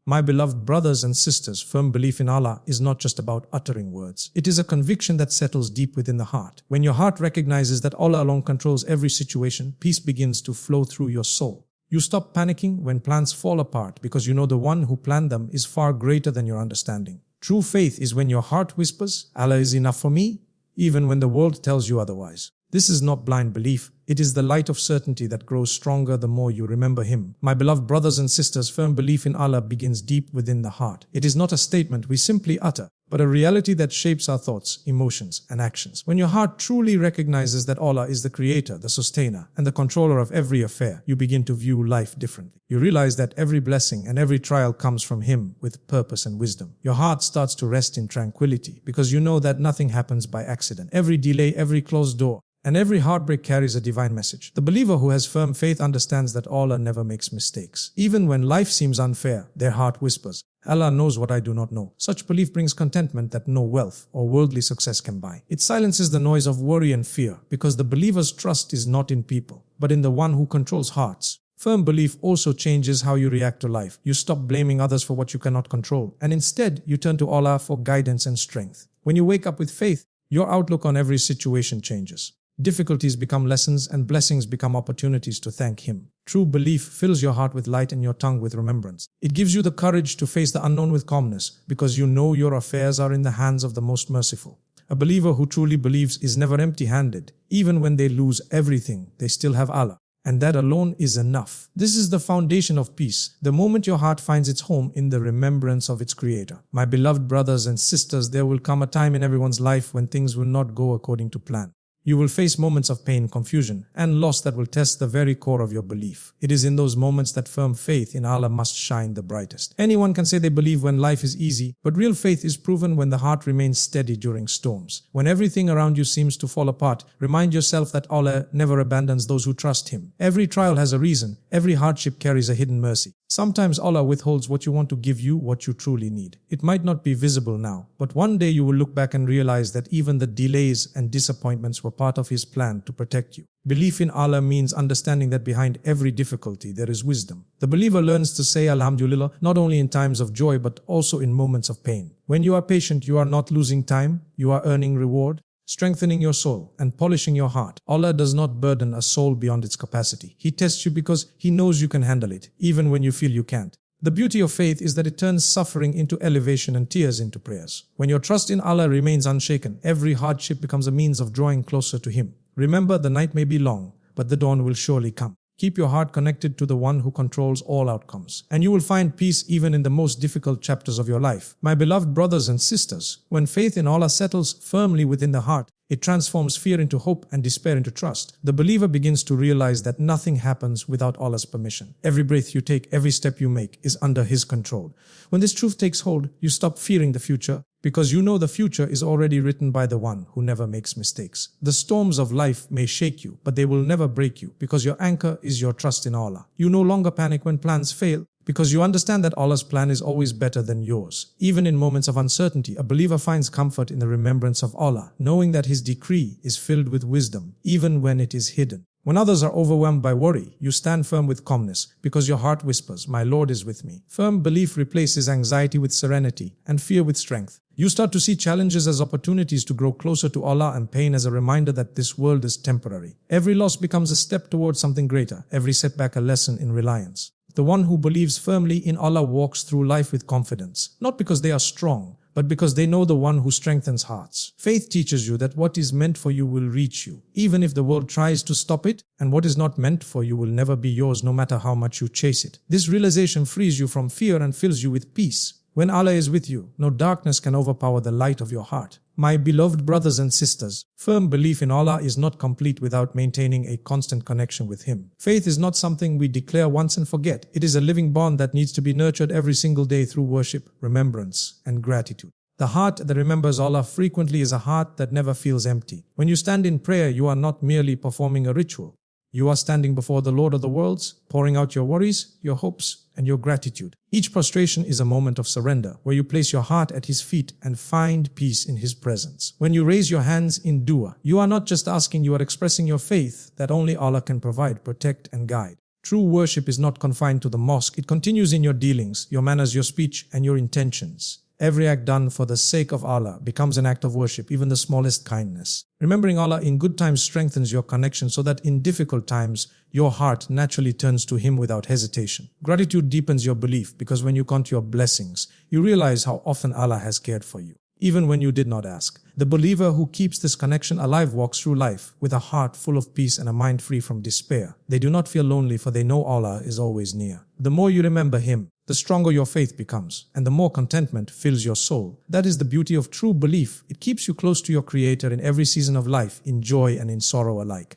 My beloved brothers and sisters, firm belief in Allah is not just about uttering words. It is a conviction that settles deep within the heart. When your heart recognizes that Allah alone controls every situation, peace begins to flow through your soul. You stop panicking when plans fall apart because you know the one who planned them is far greater than your understanding. True faith is when your heart whispers, Allah is enough for me, even when the world tells you otherwise. This is not blind belief, it is the light of certainty that grows stronger the more you remember Him. My beloved brothers and sisters, firm belief in Allah begins deep within the heart. It is not a statement we simply utter, but a reality that shapes our thoughts, emotions, and actions. When your heart truly recognizes that Allah is the creator, the sustainer, and the controller of every affair, you begin to view life differently. You realize that every blessing and every trial comes from Him with purpose and wisdom. Your heart starts to rest in tranquility because you know that nothing happens by accident. Every delay, every closed door, and every heartbreak carries a divine message. The believer who has firm faith understands that Allah never makes mistakes. Even when life seems unfair, their heart whispers, Allah knows what I do not know. Such belief brings contentment that no wealth or worldly success can buy. It silences the noise of worry and fear because the believer's trust is not in people, but in the one who controls hearts. Firm belief also changes how you react to life. You stop blaming others for what you cannot control, and instead you turn to Allah for guidance and strength. When you wake up with faith, your outlook on every situation changes. Difficulties become lessons and blessings become opportunities to thank Him. True belief fills your heart with light and your tongue with remembrance. It gives you the courage to face the unknown with calmness because you know your affairs are in the hands of the most merciful. A believer who truly believes is never empty-handed. Even when they lose everything, they still have Allah. And that alone is enough. This is the foundation of peace, the moment your heart finds its home in the remembrance of its Creator. My beloved brothers and sisters, there will come a time in everyone's life when things will not go according to plan. You will face moments of pain, confusion, and loss that will test the very core of your belief. It is in those moments that firm faith in Allah must shine the brightest. Anyone can say they believe when life is easy, but real faith is proven when the heart remains steady during storms. When everything around you seems to fall apart, remind yourself that Allah never abandons those who trust Him. Every trial has a reason. Every hardship carries a hidden mercy. Sometimes Allah withholds what you want to give you what you truly need. It might not be visible now, but one day you will look back and realize that even the delays and disappointments were part of His plan to protect you. Belief in Allah means understanding that behind every difficulty there is wisdom. The believer learns to say Alhamdulillah not only in times of joy but also in moments of pain. When you are patient, you are not losing time, you are earning reward, strengthening your soul and polishing your heart. Allah does not burden a soul beyond its capacity. He tests you because He knows you can handle it, even when you feel you can't. The beauty of faith is that it turns suffering into elevation and tears into prayers. When your trust in Allah remains unshaken, every hardship becomes a means of drawing closer to Him. Remember, the night may be long, but the dawn will surely come. Keep your heart connected to the one who controls all outcomes, and you will find peace even in the most difficult chapters of your life. My beloved brothers and sisters, when faith in Allah settles firmly within the heart, it transforms fear into hope and despair into trust. The believer begins to realize that nothing happens without Allah's permission. Every breath you take, every step you make is under His control. When this truth takes hold, you stop fearing the future because you know the future is already written by the one who never makes mistakes. The storms of life may shake you, but they will never break you because your anchor is your trust in Allah. You no longer panic when plans fail, because you understand that Allah's plan is always better than yours. Even in moments of uncertainty, a believer finds comfort in the remembrance of Allah, knowing that His decree is filled with wisdom, even when it is hidden. When others are overwhelmed by worry, you stand firm with calmness, because your heart whispers, "My Lord is with me." Firm belief replaces anxiety with serenity and fear with strength. You start to see challenges as opportunities to grow closer to Allah and pain as a reminder that this world is temporary. Every loss becomes a step towards something greater, every setback a lesson in reliance. The one who believes firmly in Allah walks through life with confidence, not because they are strong, but because they know the one who strengthens hearts. Faith teaches you that what is meant for you will reach you, even if the world tries to stop it, and what is not meant for you will never be yours no matter how much you chase it. This realization frees you from fear and fills you with peace. When Allah is with you, no darkness can overpower the light of your heart. My beloved brothers and sisters, firm belief in Allah is not complete without maintaining a constant connection with Him. Faith is not something we declare once and forget. It is a living bond that needs to be nurtured every single day through worship, remembrance, and gratitude. The heart that remembers Allah frequently is a heart that never feels empty. When you stand in prayer, you are not merely performing a ritual. You are standing before the Lord of the worlds, pouring out your worries, your hopes, and your gratitude. Each prostration is a moment of surrender, where you place your heart at His feet and find peace in His presence. When you raise your hands in dua, you are not just asking, you are expressing your faith that only Allah can provide, protect, and guide. True worship is not confined to the mosque. It continues in your dealings, your manners, your speech, and your intentions. Every act done for the sake of Allah becomes an act of worship, even the smallest kindness. Remembering Allah in good times strengthens your connection so that in difficult times, your heart naturally turns to Him without hesitation. Gratitude deepens your belief because when you count your blessings, you realize how often Allah has cared for you, even when you did not ask. The believer who keeps this connection alive walks through life with a heart full of peace and a mind free from despair. They do not feel lonely, for they know Allah is always near. The more you remember Him, the stronger your faith becomes, and the more contentment fills your soul. That is the beauty of true belief. It keeps you close to your Creator in every season of life, in joy and in sorrow alike.